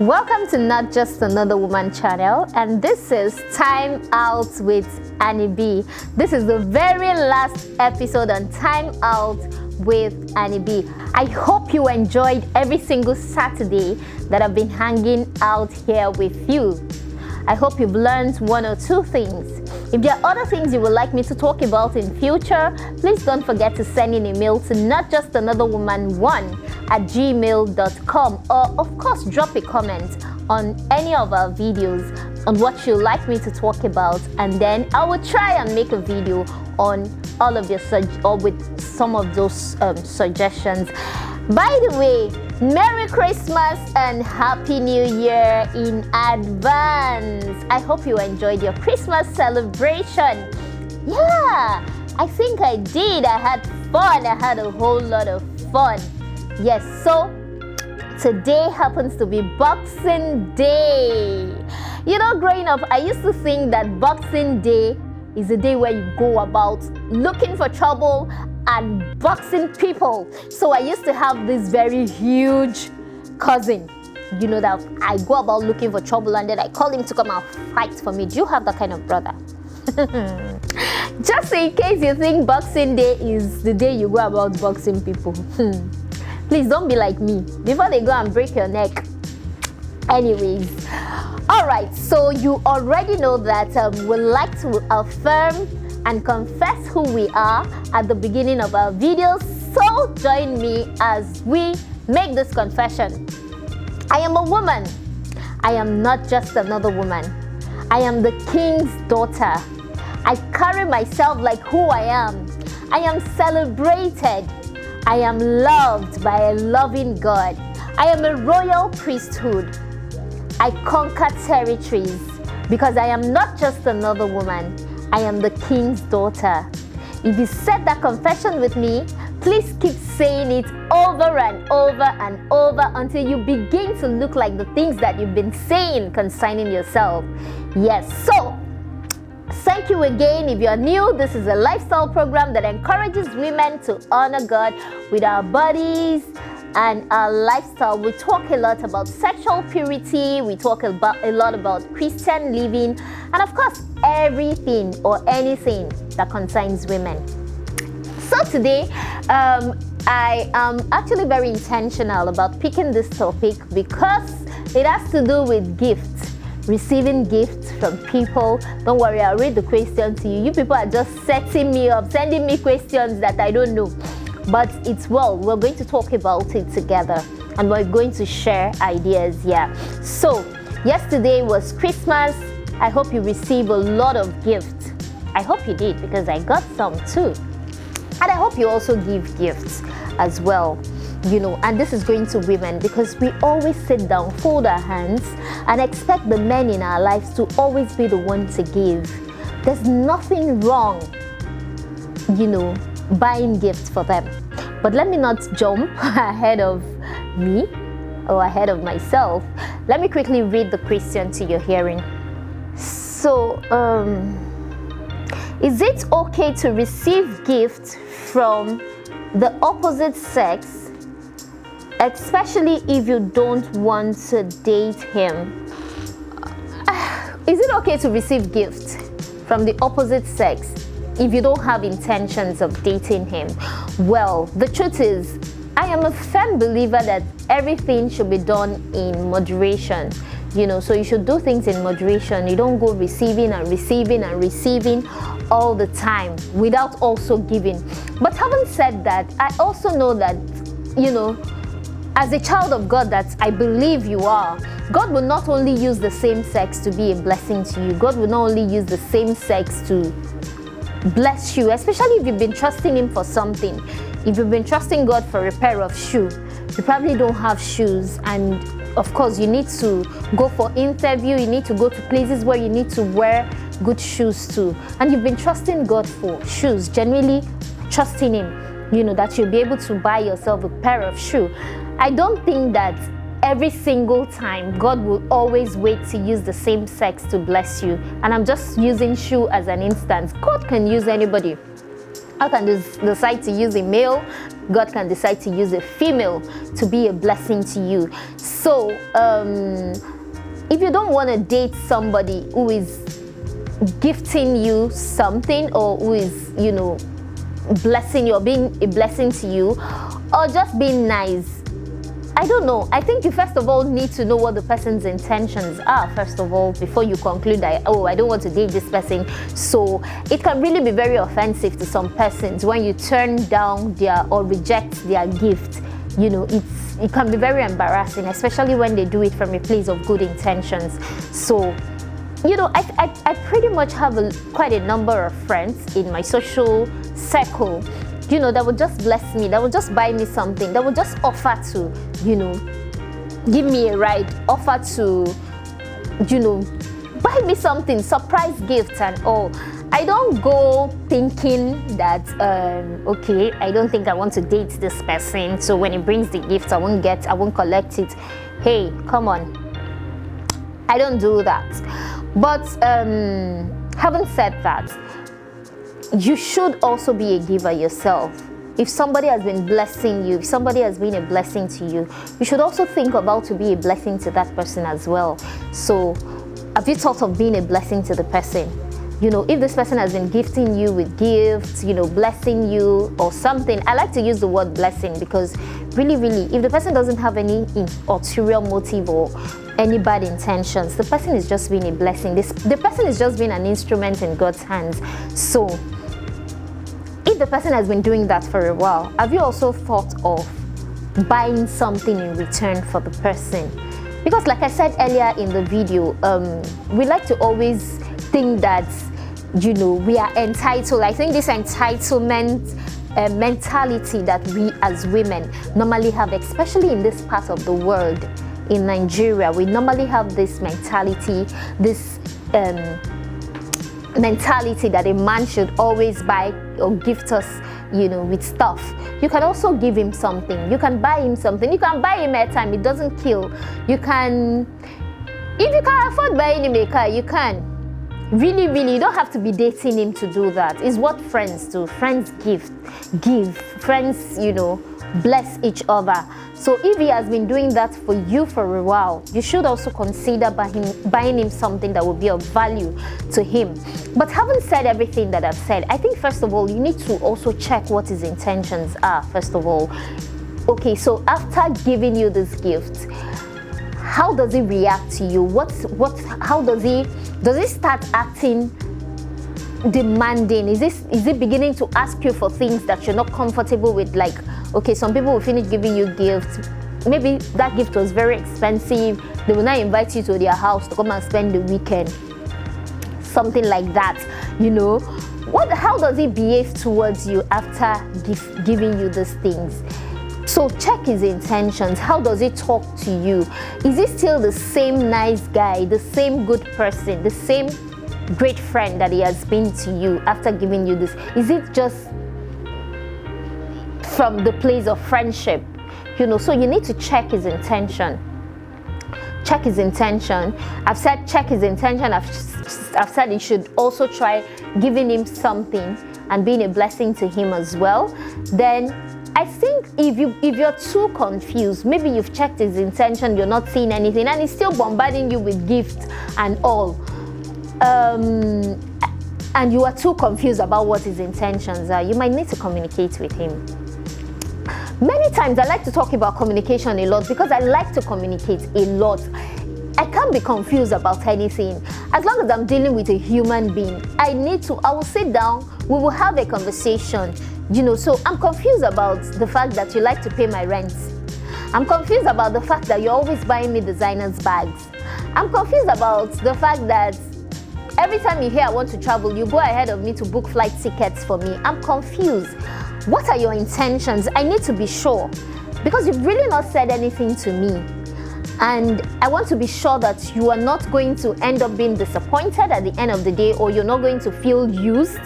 Welcome to Not Just Another Woman channel, and this is Time Out with Anieb. This is the very last episode on Time Out with Anieb. I hope you enjoyed every single Saturday that I've been hanging out here with you. I hope you've learned one or two things. If there are other things you would like me to talk about in future, please don't forget to send an email to notjustanotherwoman1@gmail.com, or of course drop a comment on any of our videos on what you'd like me to talk about, and then I will try and make a video on all of your or with some of those suggestions. By the way, Merry Christmas and Happy New Year in advance. I hope you enjoyed your Christmas celebration. Yeah, I think I did. I had fun. I had a whole lot of fun. Yes, so today happens to be Boxing Day. You know, growing up, I used to think that Boxing Day is a day where you go about looking for trouble and boxing people. So I used to have this very huge cousin, you know, that I go about looking for trouble and then I call him to come and fight for me. Do you have that kind of brother? Just in case you think Boxing Day is the day you go about boxing people. Please don't be like me before they go and break your neck. Anyways, all right, so you already know that we like to affirm and confess who we are at the beginning of our videos. So join me as we make this confession. I am a woman. I am not just another woman. I am the king's daughter. I carry myself like who I am. I am celebrated. I am loved by a loving God. I am a royal priesthood. I conquer territories because I am not just another woman. I am the king's daughter. If you said that confession with me, please keep saying it over and over and over until you begin to look like the things that you've been saying concerning yourself. Yes, so thank you again. If you're new, this is a lifestyle program that encourages women to honor God with our bodies and our lifestyle. We talk a lot about sexual purity, we talk a lot about Christian living, and of course everything or anything that concerns women. So today I am actually very intentional about picking this topic because it has to do with gifts, receiving gifts from people. Don't worry, I'll read the question to you. You people are just setting me up, sending me questions that I don't know. But it's well, we're going to talk about it together and we're going to share ideas. Yeah. So yesterday was Christmas. I hope you received a lot of gifts. I hope you did, because I got some too. And I hope you also give gifts as well. You know, and this is going to women because we always sit down, fold our hands, and expect the men in our lives to always be the one to give. There's nothing wrong, you know, buying gifts for them. But let me not jump ahead of me or ahead of myself. Let me quickly read the question to your hearing. So, is it okay to receive gifts from the opposite sex, especially if you don't want to date him? Is it okay to receive gifts from the opposite sex if you don't have intentions of dating him? Well, the truth is, I am a firm believer that everything should be done in moderation. You know, so you should do things in moderation. You don't go receiving and receiving and receiving all the time without also giving. But having said that, I also know that, you know, as a child of God that I believe you are, God will not only use the same sex to be a blessing to you. God will not only use the same sex to bless you, especially if you've been trusting him for something. If you've been trusting God for a pair of shoes, you probably don't have shoes, and of course you need to go for interview, you need to go to places where you need to wear good shoes too, and you've been trusting God for shoes, genuinely trusting him, you know, that you'll be able to buy yourself a pair of shoes. I don't think that every single time God will always wait to use the same sex to bless you. And I'm just using shoe as an instance. God can use anybody. I can decide to use a male God can decide to use a female to be a blessing to you. So if you don't want to date somebody who is gifting you something, or who is, you know, blessing you or being a blessing to you, or just being nice, I don't know. I think you first of all need to know what the person's intentions are, first of all, before you conclude that, oh, I don't want to date this person. So it can really be very offensive to some persons when you turn down their or reject their gift. You know, it can be very embarrassing, especially when they do it from a place of good intentions. So, you know, I pretty much have quite a number of friends in my social circle, you know, that would just bless me, that would just buy me something, that would just offer to, you know, give me a ride, offer to, you know, buy me something, surprise gifts and all. I don't go thinking that, okay, I don't think I want to date this person, so when he brings the gift, I won't collect it. Hey, come on. I don't do that. But having said that, you should also be a giver yourself. If somebody has been blessing you, if somebody has been a blessing to you, you should also think about to be a blessing to that person as well. So, have you thought of being a blessing to the person? You know, if this person has been gifting you with gifts, you know, blessing you or something. I like to use the word blessing because really, if the person doesn't have any ulterior motive or any bad intentions, the person is just being a blessing. The person is just being an instrument in God's hands. So, if the person has been doing that for a while, have you also thought of buying something in return for the person? Because like I said earlier in the video, we like to always think that, you know, we are entitled. I think this entitlement mentality that we as women normally have, especially in this part of the world, in Nigeria, we normally have this mentality, mentality that a man should always buy or gift us, you know, with stuff. You can also give him something. You can buy him something. You can buy him airtime. It doesn't kill. You can, if you can afford buying him a car, you can. Really, you don't have to be dating him to do that. It's what friends do. Friends give. Friends, you know, bless each other. So if he has been doing that for you for a while, you should also consider buying him something that will be of value to him. But having said everything that I've said, I think first of all, you need to also check what his intentions are, first of all. Okay, so after giving you this gift, how does he react to you? How does he start acting demanding? Is it beginning to ask you for things that you're not comfortable with? Like, okay, some people will finish giving you gifts. Maybe that gift was very expensive. They will not invite you to their house to come and spend the weekend. Something like that, you know. How does he behave towards you after giving you these things? So check his intentions. How does he talk to you? Is he still the same nice guy, the same good person, the same great friend that he has been to you after giving you this? Is it just from the place of friendship? You know, so you need to check his intention. Check his intention. I've said check his intention. I've said you should also try giving him something and being a blessing to him as well. Then I think if you're too confused, maybe you've checked his intention, you're not seeing anything, and he's still bombarding you with gifts and all, and you are too confused about what his intentions are, you might need to communicate with him. Many times I like to talk about communication a lot because I like to communicate a lot. I can't be confused about anything. As long as I'm dealing with a human being, I will sit down, we will have a conversation. You know, so I'm confused about the fact that you like to pay my rent. I'm confused about the fact that you're always buying me designers bags. I'm confused about the fact that every time you hear I want to travel, you go ahead of me to book flight tickets for me. I'm confused. What are your intentions? I need to be sure because you've really not said anything to me. And I want to be sure that you are not going to end up being disappointed at the end of the day, or you're not going to feel used.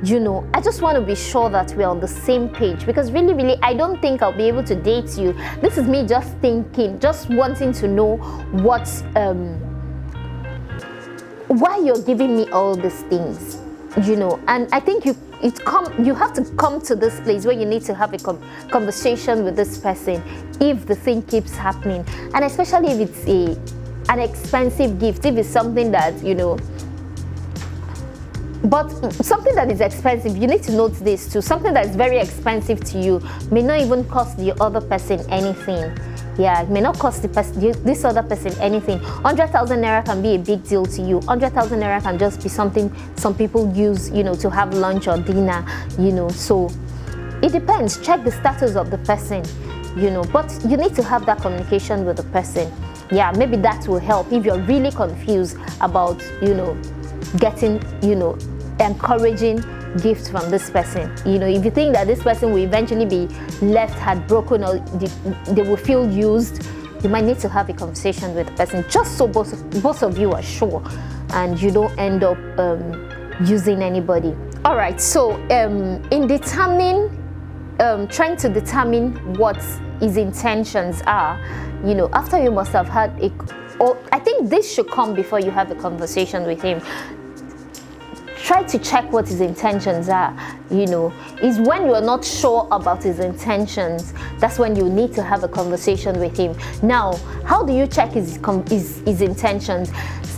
You know, I just want to be sure that we're on the same page because really, I don't think I'll be able to date you. This is me just thinking, just wanting to know why you're giving me all these things, you know. And I think you have to come to this place where you need to have a conversation with this person if the thing keeps happening, and especially if it's an expensive gift, if it's something that but something that is expensive, you need to note this too. Something that is very expensive to you may not even cost the other person anything. Yeah, it may not cost this other person anything. 100,000 naira can be a big deal to you. 100,000 naira can just be something some people use, to have lunch or dinner, So it depends. Check the status of the person, But you need to have that communication with the person. Yeah, maybe that will help if you're really confused about, getting, encouraging gifts from this person. If you think that this person will eventually be left heartbroken or they will feel used, you might need to have a conversation with the person just so both of you are sure and you don't end up using anybody. All right, so in determining, trying to determine what his intentions are, after you must have had I think this should come before you have a conversation with him. Try to check what his intentions are, is when you are not sure about his intentions, that's when you need to have a conversation with him. Now, how do you check his intentions?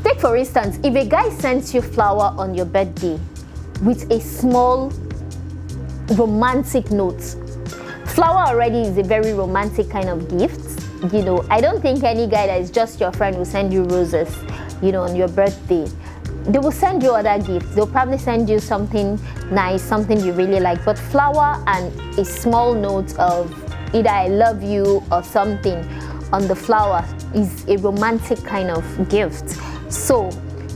Take for instance, if a guy sends you flower on your birthday with a small romantic note, flower already is a very romantic kind of gift. I don't think any guy that is just your friend will send you roses, on your birthday. They will send you other gifts. They'll probably send you something nice, something you really like. But flower and a small note of either I love you or something on the flower is a romantic kind of gift. So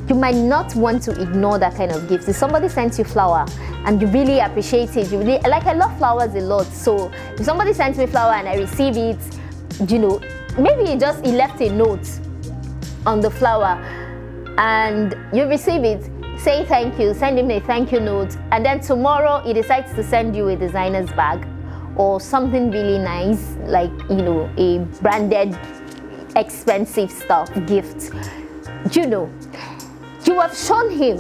you might not want to ignore that kind of gift. If somebody sends you flower and you really appreciate it, I love flowers a lot. So if somebody sends me flower and I receive it, maybe he left a note on the flower and you receive it, say thank you, send him a thank you note, and then tomorrow he decides to send you a designer's bag or something really nice, like a branded expensive stuff gift. You have shown him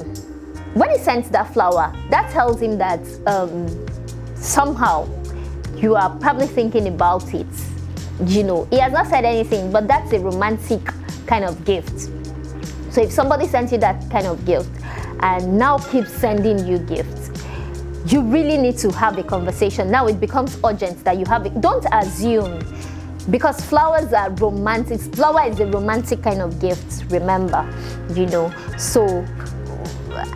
when he sends that flower, that tells him that somehow you are probably thinking about it. He has not said anything, but that's a romantic kind of gift. So if somebody sends you that kind of gift and now keeps sending you gifts, you really need to have a conversation. Now it becomes urgent that you have it. Don't assume, because flowers are romantic. Flower is a romantic kind of gift, remember, So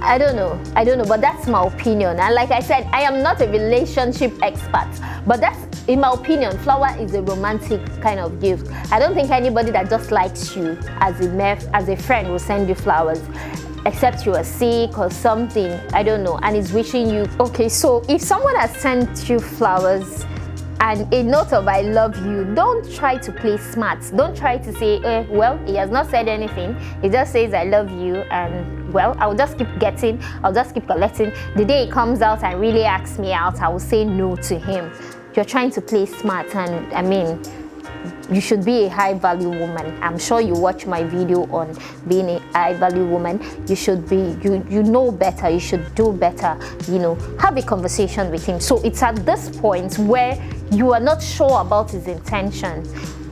I don't know, but that's my opinion. And like I said, I am not a relationship expert, but that's, in my opinion, flower is a romantic kind of gift. I don't think anybody that just likes you as a friend will send you flowers, except you are sick or something, I don't know, and is wishing you. Okay, so if someone has sent you flowers and a note of I love you, don't try to play smart. Don't try to say, well, he has not said anything. He just says I love you, and well, I'll just keep collecting. The day he comes out and really asks me out, I will say no to him. You're trying to play smart, and I mean, you should be a high value woman. I'm sure you watch my video on being a high value woman. You should be, you know better, you should do better, have a conversation with him. So it's at this point where you are not sure about his intention,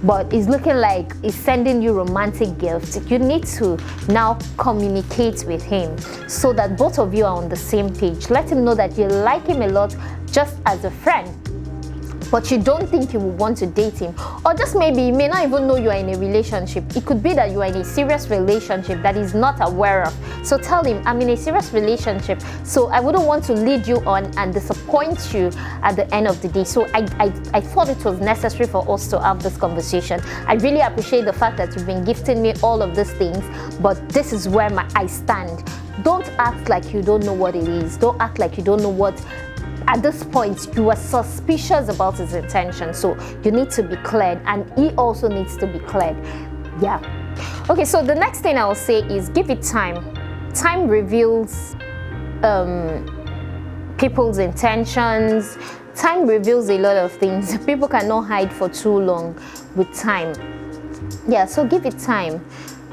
but it's looking like he's sending you romantic gifts. You need to now communicate with him so that both of you are on the same page. Let him know that you like him a lot just as a friend, but you don't think you will want to date him, or just maybe you may not even know you are in a relationship. It could be that you are in a serious relationship that he's not aware of. So tell him, I'm in a serious relationship, so I wouldn't want to lead you on and disappoint you at the end of the day. So I thought it was necessary for us to have this conversation. I really appreciate the fact that you've been gifting me all of these things, but this is where I stand. Don't act like you don't know what it is. Don't act like you don't know what. At this point, you are suspicious about his intention, so you need to be cleared, and he also needs to be cleared. Yeah. Okay, so the next thing I will say is give it time. Time reveals people's intentions. Time reveals a lot of things. People cannot hide for too long with time. Yeah, so give it time.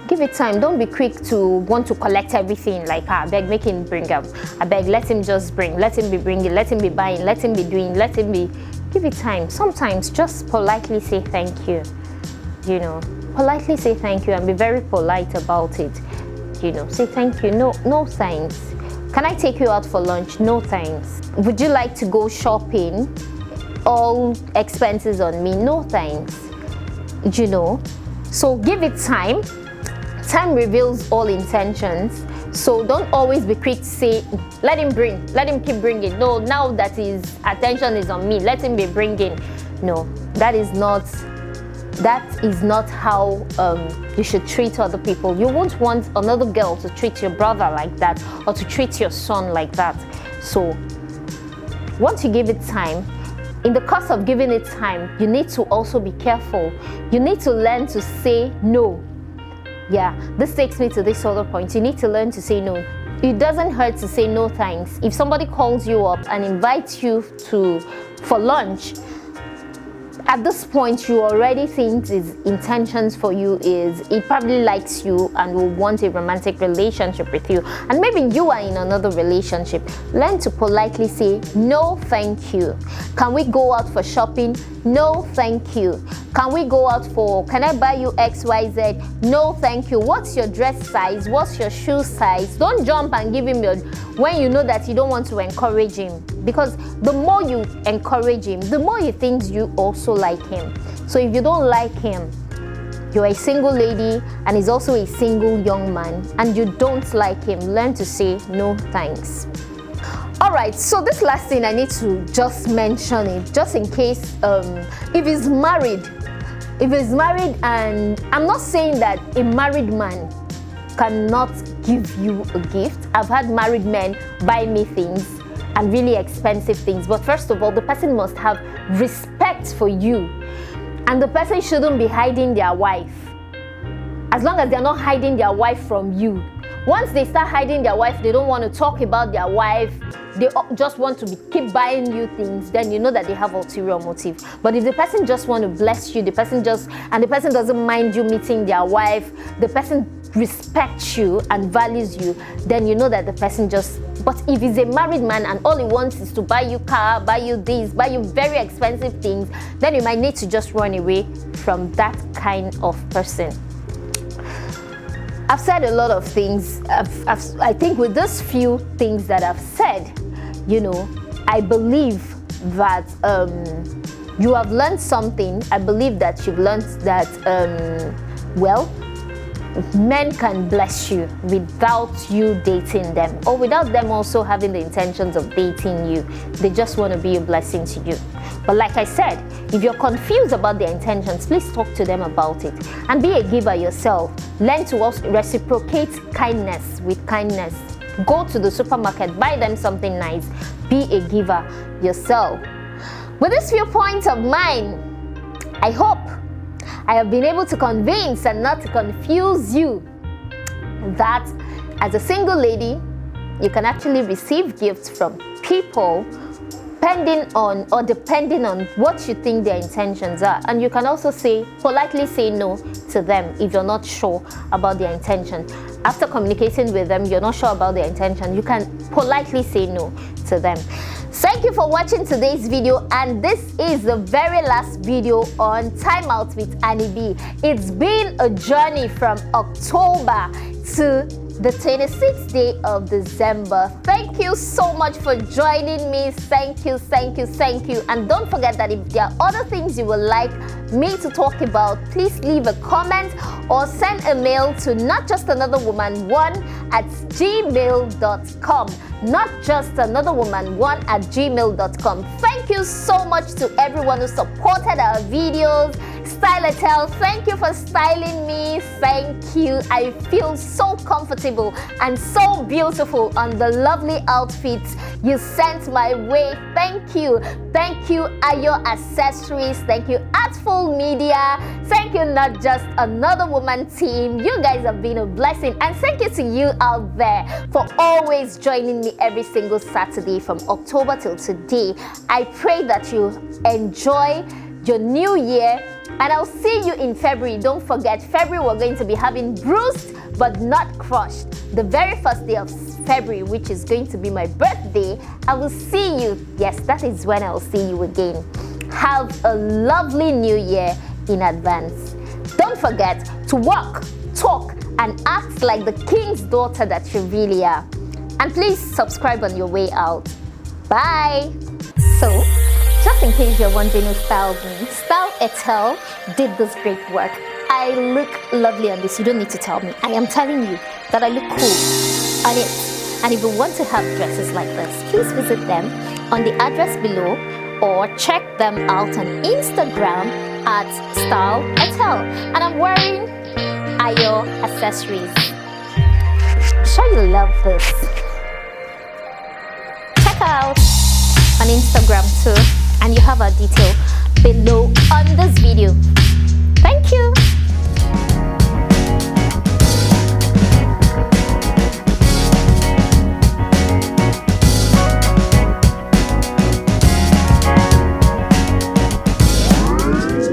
Give it time. Don't be quick to want to collect everything. Like, I beg, make him bring up. I beg, let him just bring. Let him be bringing. Let him be buying. Let him be doing. Let him be. Give it time. Sometimes just politely say thank you. You know, politely say thank you and be very polite about it. You know, say thank you. No thanks. Can I take you out for lunch? No thanks. Would you like to go shopping? All expenses on me? No thanks. You know, so give it time. Time reveals all intentions. So don't always be quick to say, let him bring, let him keep bringing. No, now that his attention is on me, let him be bringing. No, that is not how you should treat other people. You won't want another girl to treat your brother like that or to treat your son like that. So once you give it time, in the course of giving it time, you need to also be careful. You need to learn to say no. Yeah, this takes me to this other point. You need to learn to say no. It doesn't hurt to say no thanks. If somebody calls you up and invites you for lunch, at this point you already think his intentions for you is he probably likes you and will want a romantic relationship with you, and maybe you are in another relationship. Learn to politely say no thank you. Can we go out for shopping? No thank you. Can I buy you XYZ? No thank you. What's your dress size? What's your shoe size? Don't jump and give him when you know that you don't want to encourage him, because the more you encourage him, the more he thinks you also like him. So if you don't like him, you're a single lady and he's also a single young man, and you don't like him, learn to say no thanks. Alright, so this last thing I need to just mention it, just in case if he's married, and I'm not saying that a married man cannot give you a gift. I've had married men buy me things and really expensive things, but first of all, the person must have respect for you, and the person shouldn't be hiding their wife. As long as they're not hiding their wife from you. Once they start hiding their wife, they don't want to talk about their wife, they just want to keep buying you things, then you know that they have ulterior motive. But if the person just want to bless you, the person doesn't mind you meeting their wife, the person respects you and values you, then you know that the person just. But if he's a married man and all he wants is to buy you car, buy you this, buy you very expensive things, then you might need to just run away from that kind of person. I've said a lot of things. I think with those few things that I've said, you know, I believe that you have learned something. I believe that you've learned that, men can bless you without you dating them, or without them also having the intentions of dating you. They just want to be a blessing to you. But like I said, if you're confused about their intentions, please talk to them about it and be a giver yourself. Learn to also reciprocate kindness with kindness. Go to the supermarket, buy them something nice. Be a giver yourself. With this few points of mine, I hope I have been able to convince and not to confuse you that as a single lady, you can actually receive gifts from people depending on what you think their intentions are. And you can also politely say no to them if you're not sure about their intention. After communicating with them, you're not sure about their intention, you can politely say no to them. Thank you for watching today's video, and this is the very last video on Timeout with Anieb. It's been a journey from October to the 26th day of December. Thank you so much for joining me. Thank you. And don't forget that if there are other things you would like me to talk about, please leave a comment or send a mail to notjustanotherwoman1@gmail.com. notjustanotherwoman1@gmail.com. Thank you so much to everyone who supported our videos. Styletel, thank you for styling me. Thank you. I feel so comfortable and so beautiful on the lovely outfits you sent my way. Thank you. Thank you, Ayo Accessories. Thank you, Artful Media. Thank you, Not Just Another Woman team. You guys have been a blessing. And thank you to you out there for always joining me every single Saturday from October till today. I pray that you enjoy your new year And I'll see you in February. Don't forget, February we're going to be having Bruised but Not Crushed. The very first day of February, which is going to be my birthday, I will see you. Yes, that is when I will see you again. Have a lovely new year in advance. Don't forget to walk, talk, and act like the king's daughter that you really are. And please subscribe on your way out. Bye. So, just in case you're wondering who styled me, Style Etel did this great work. I look lovely on this. You don't need to tell me. I am telling you that I look cool on it. And if you want to have dresses like this, please visit them on the address below or check them out on Instagram at Style Etel. And I'm wearing Ayo accessories. I'm sure you love this. Check out on Instagram too, and you have our detail below on this video.